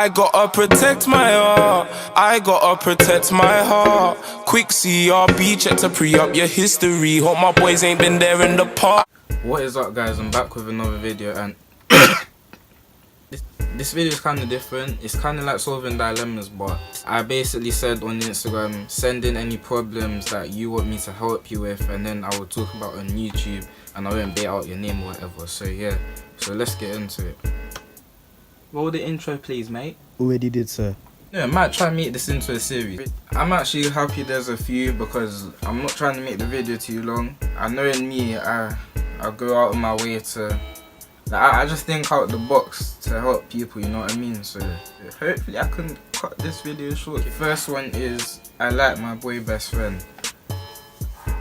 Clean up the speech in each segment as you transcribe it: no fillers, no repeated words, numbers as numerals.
I gotta protect my heart. I gotta protect my heart. Quick CRB check to pre-up your history. Hope my boys ain't been there in the park. What is up, guys? I'm back with another video, and this video is kind of different. It's kind of like solving dilemmas, but I basically said on Instagram, send in any problems that you want me to help you with, and then I will talk about on YouTube, and I won't bait out your name or whatever. So yeah, so let's get into it. Roll the intro, please, mate. Already did, sir. Yeah, I might try and make this into a series. I'm actually happy there's a few because I'm not trying to make the video too long. I know in me, I go out of my way to, like, I just think out the box to help people, you know what I mean? So hopefully I can cut this video short. The first one is, I like my boy best friend.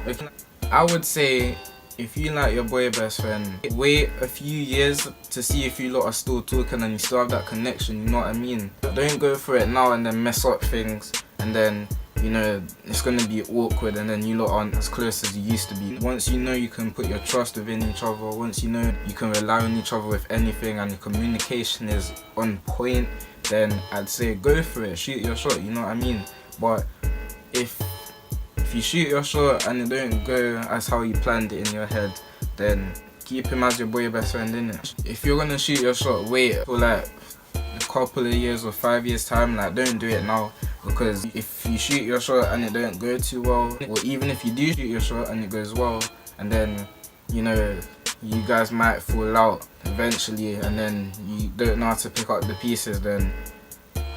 Okay, I would say, if you like your boy best friend, wait a few years to see if you lot are still talking and you still have that connection, you know what I mean? Don't go for it now and then mess up things, and then, you know, it's gonna be awkward and then you lot aren't as close as you used to be. Once you know you can put your trust within each other, once you know you can rely on each other with anything and the communication is on point, then I'd say go for it, shoot your shot, you know what I mean? But if you shoot your shot and it don't go as how you planned it in your head, then keep him as your boy best friend, innit? If you're gonna shoot your shot, wait for like a couple of years or 5 years time. Like, don't do it now, because if you shoot your shot and it don't go too well, or even if you do shoot your shot and it goes well, and then, you know, you guys might fall out eventually and then you don't know how to pick up the pieces, then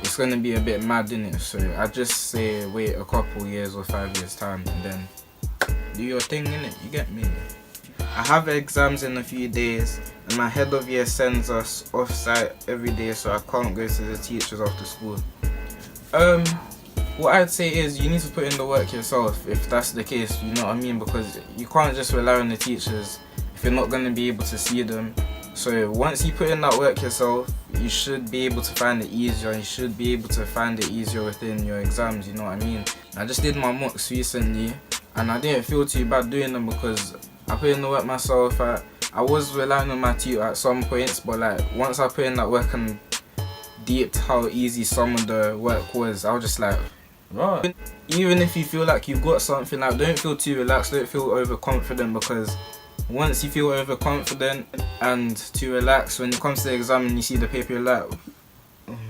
it's gonna be a bit mad, innit? So I just say wait a couple years or 5 years time and then do your thing, innit? You get me? I have exams in a few days and my head of year sends us off site every day, so I can't go to the teachers after school. What I'd say is you need to put in the work yourself if that's the case, you know what I mean? Because you can't just rely on the teachers if you're not gonna be able to see them. So once you put in that work yourself, you should be able to find it easier. You should be able to find it easier within your exams, you know what I mean? I just did my mocks recently and I didn't feel too bad doing them because I put in the work myself. I was relying on my tutor at some points, but like once I put in that work and deeped how easy some of the work was, I was just like, right. Even if you feel like you've got something, like, don't feel too relaxed, don't feel overconfident, because once you feel overconfident and too relaxed, when it comes to the exam and you see the paper, you're like,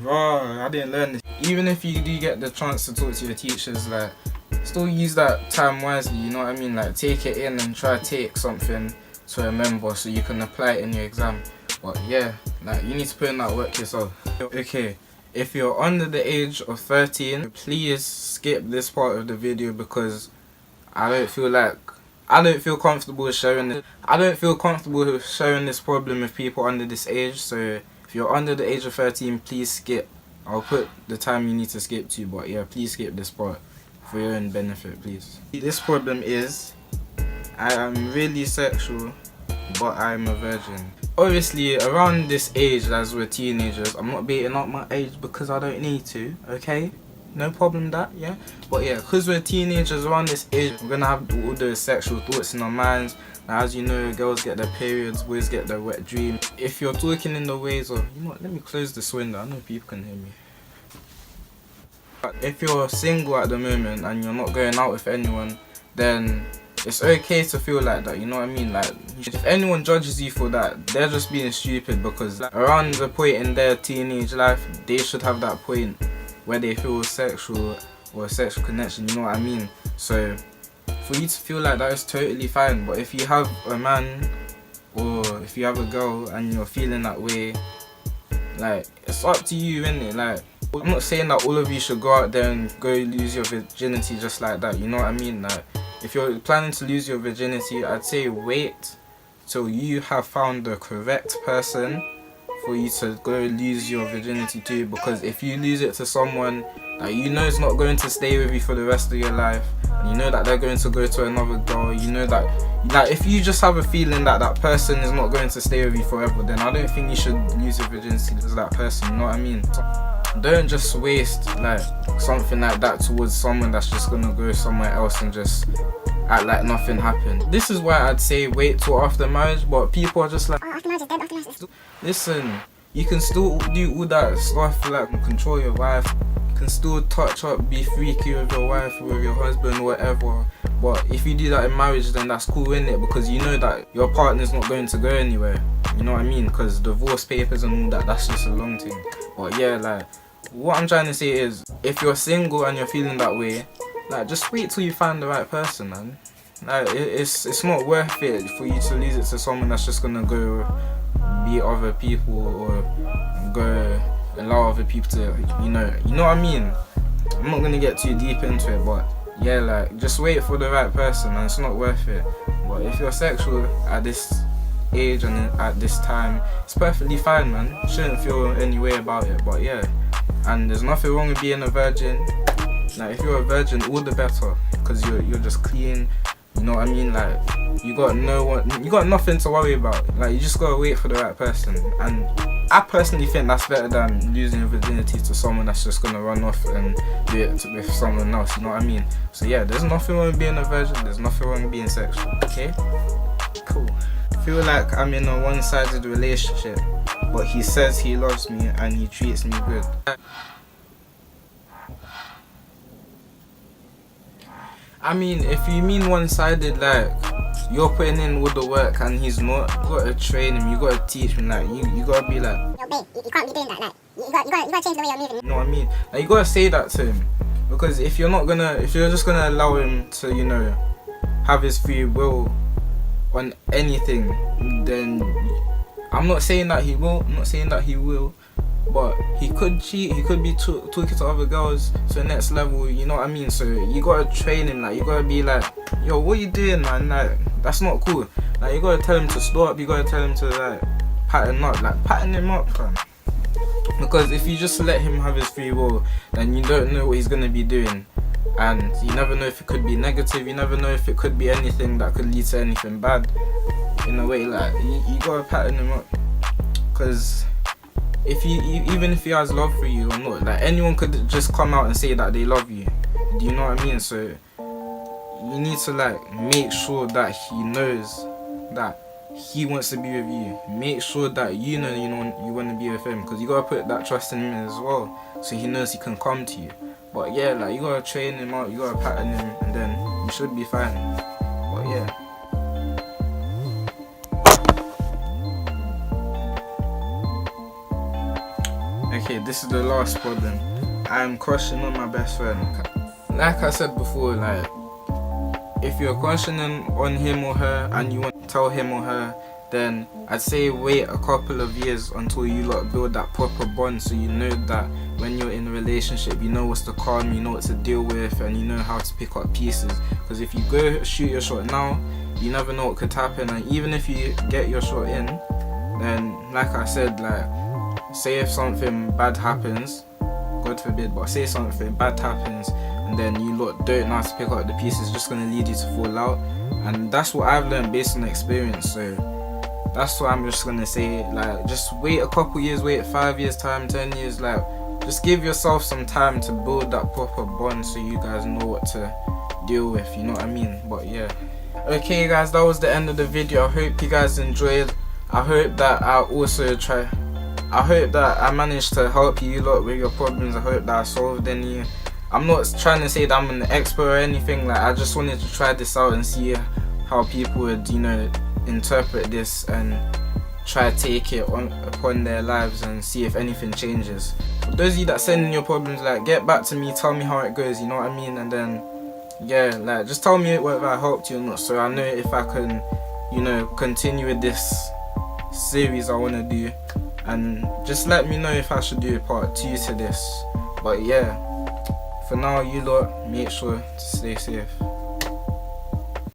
right, I didn't learn this. Even if you do get the chance to talk to your teachers, like, still use that time wisely, you know what I mean? Like, take it in and try to take something to remember so you can apply it in your exam. But yeah, like, you need to put in that work yourself. Okay, if you're under the age of 13, please skip this part of the video because I don't feel comfortable sharing it. I don't feel comfortable with sharing this problem with people under this age. So if you're under the age of 13, please skip. I'll put the time you need to skip to, but yeah, please skip this part for your own benefit, please. This problem is, I am really sexual, but I'm a virgin. Obviously, around this age, as we're teenagers, I'm not baiting up my age because I don't need to, okay? No problem that, yeah? But yeah, because we're teenagers around this age, we're gonna have all those sexual thoughts in our minds. Now, as you know, girls get their periods, boys get their wet dream. If you're talking in the ways of, you know what, let me close this window, I know people can hear me. But if you're single at the moment and you're not going out with anyone, then it's okay to feel like that, you know what I mean? Like, if anyone judges you for that, they're just being stupid, because like, around the point in their teenage life, they should have that point where they feel sexual or a sexual connection, you know what I mean? So for you to feel like that is totally fine. But if you have a man or if you have a girl and you're feeling that way, like, it's up to you, innit? Like, I'm not saying that all of you should go out there and go lose your virginity just like that, you know what I mean? Like, if you're planning to lose your virginity, I'd say wait till you have found the correct person for you to go lose your virginity to, because if you lose it to someone that you know is not going to stay with you for the rest of your life, and you know that they're going to go to another girl, you know that, like, if you just have a feeling that that person is not going to stay with you forever, then I don't think you should lose your virginity to that person, you know what I mean? Don't just waste like something like that towards someone that's just gonna go somewhere else and just act like nothing happened. This is why I'd say wait till after marriage, but people are just like, after marriage is dead, after marriage is... Listen, you can still do all that stuff, like control your wife, you can still touch up, be freaky with your wife, with your husband, whatever. But if you do that in marriage, then that's cool, innit? Because you know that your partner's not going to go anywhere. You know what I mean? Because divorce papers and all that, that's just a long thing. But yeah, like, what I'm trying to say is, if you're single and you're feeling that way, like, just wait till you find the right person, man. Like, it's not worth it for you to lose it to someone that's just gonna go beat other people or go allow other people to, you know what I mean? I'm not gonna get too deep into it, but yeah, like, just wait for the right person, and it's not worth it. But if you're sexual at this age and at this time, it's perfectly fine, man. Shouldn't feel any way about it. But yeah, and there's nothing wrong with being a virgin. Like, if you're a virgin, all the better, because you're just clean. You know what I mean? Like, you got nothing to worry about. Like, you just gotta wait for the right person. And I personally think that's better than losing your virginity to someone that's just gonna run off and do it with someone else. You know what I mean? So yeah, there's nothing wrong with being a virgin. There's nothing wrong with being sexual. Okay? Cool. I feel like I'm in a one-sided relationship, but he says he loves me and he treats me good. I mean, if you mean one-sided, like, you're putting in all the work and he's not, you gotta train him, you gotta teach him, like, you gotta be like, yo babe, you can't be doing that, like, you gotta change the way you're moving. you know what I mean? Like, you gotta say that to him, because if you're just gonna allow him to, you know, have his free will on anything, then I'm not saying that he will, but he could cheat, he could be talking to other girls to the next level, you know what I mean? So you gotta train him, like, you gotta be like, yo, what you doing, man? Like, that's not cool. Like, you gotta tell him to stop, you gotta tell him to, like, pattern him up, fam. Because if you just let him have his free will, then you don't know what he's gonna be doing. And you never know if it could be negative, you never know if it could be anything that could lead to anything bad. In a way, like, you gotta pattern him up. Because even if he has love for you or not, like, anyone could just come out and say that they love you. Do you know what I mean? So you need to, like, make sure that he knows that he wants to be with you. Make sure that you know you want to be with him, because you gotta put that trust in him as well, so he knows he can come to you. But yeah, like, you gotta train him out, you gotta pattern him, and then you should be fine. But yeah. Okay, this is the last problem. I'm crushing on my best friend. Like I said before, like, if you're crushing on him or her and you want to tell him or her, then I'd say wait a couple of years until you lot build that proper bond, so you know that when you're in a relationship, you know what's to come, you know what to deal with, and you know how to pick up pieces. Because if you go shoot your shot now, you never know what could happen. And even if you get your shot in, then, like I said, like, say if something bad happens, God forbid, but say something bad happens and then you lot don't know how to pick up the pieces, it's just going to lead you to fall out. And that's what I've learned based on experience. So that's what I'm just going to say. Like, just wait a couple years, wait 5 years time, 10 years, like, just give yourself some time to build that proper bond so you guys know what to deal with, you know what I mean? But yeah. Okay guys, that was the end of the video. I hope you guys enjoyed. I hope that I managed to help you lot with your problems. I hope that I solved any. I'm not trying to say that I'm an expert or anything. Like, I just wanted to try this out and see how people would, you know, interpret this and try to take it upon their lives and see if anything changes. For those of you that send in your problems, like, get back to me, tell me how it goes, you know what I mean? And then, yeah, like, just tell me whether I helped you or not, so I know if I can, you know, continue with this series I want to do. And just let me know if I should do a part 2 to this. But yeah, for now, you lot, make sure to stay safe.